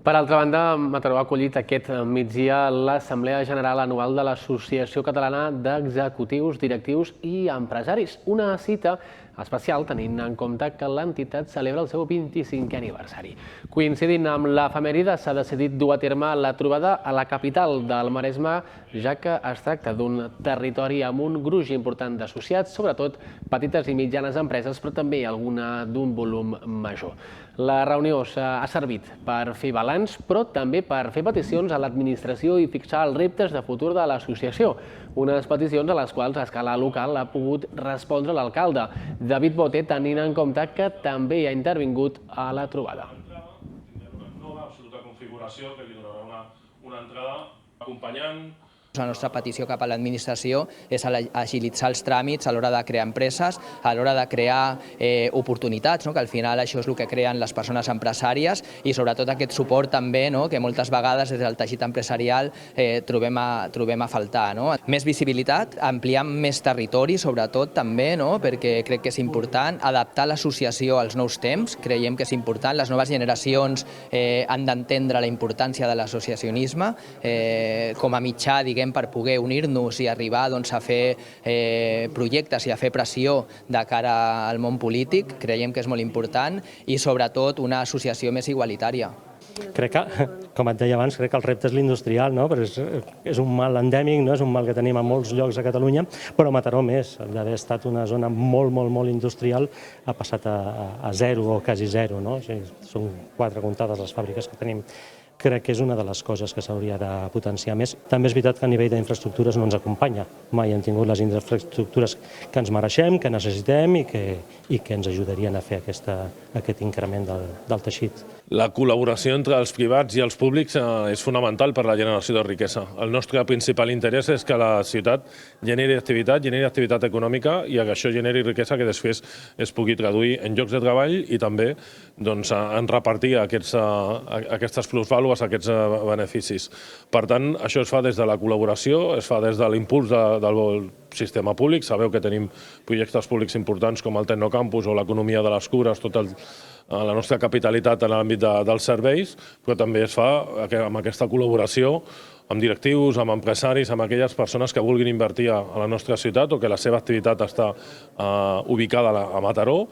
Per altra banda, Mataró ha acollit aquest migdia l'Assemblea General Anual de l'Associació Catalana d'Executius, Directius i Empresaris. Una cita especial tenint en compte que l'entitat celebra el seu 25è aniversari. Coincidint amb l'efemèride, s'ha decidit dur a terme la trobada a la capital del Maresme, ja que es tracta d'un territori amb un gruix important d'associats, sobretot petites i mitjanes empreses, però també alguna d'un volum major. La reunió ha servit per fer balanç, però també per fer peticions a l'administració i fixar els reptes de futur de l'associació. Unes peticions a les quals a escala local ha pogut respondre l'alcalde, David Bote, tenint en compte que també ha intervingut a la trobada. Una nova, absoluta configuració que li donarà una entrada acompanyant. La nostra petició cap a l'administració és agilitzar els tràmits a l'hora de crear empreses, a l'hora de crear oportunitats, que al final això és el que creen les persones empresàries, i sobretot aquest suport també que moltes vegades des del teixit empresarial trobem a faltar. Més visibilitat, ampliar més territori sobretot també, perquè crec que és important adaptar l'associació als nous temps, creiem que és important, les noves generacions han d'entendre la importància de l'associacionisme com a mitjà, per poder unir-nos i arribar a fer projectes i a fer pressió de cara al món polític. Creiem que és molt important i sobretot una associació més igualitària. Crec que, com et deia abans, crec que el repte és l'industrial, perquè és un mal endèmic, és un mal que tenim a molts llocs a Catalunya, però Mataró més, d'haver estat una zona molt industrial, ha passat a zero o quasi zero. Són 4 comptades les fàbriques que tenim. Crec que és una de les coses que s'hauria de potenciar més. També és veritat que a nivell d'infraestructures no ens acompanya. Mai hem tingut les infraestructures que ens mereixem, que necessitem i que ens ajudarien a fer aquest increment del teixit. La col·laboració entre els privats i els públics és fonamental per la generació de riquesa. El nostre principal interès és que la ciutat generi activitat econòmica i que això generi riquesa que després es pugui traduir en llocs de treball i també en repartir aquestes plusvàlues, aquests beneficis. Per tant, això es fa des de la col·laboració, es fa des de l'impuls del sistema públic. Sabeu que tenim projectes públics importants com el Tecnocampus o l'economia de les cures, tota la nostra capitalitat en l'àmbit dels serveis, però també es fa amb aquesta col·laboració amb directius, amb empresaris, amb aquelles persones que vulguin invertir a la nostra ciutat o que la seva activitat està ubicada a Mataró.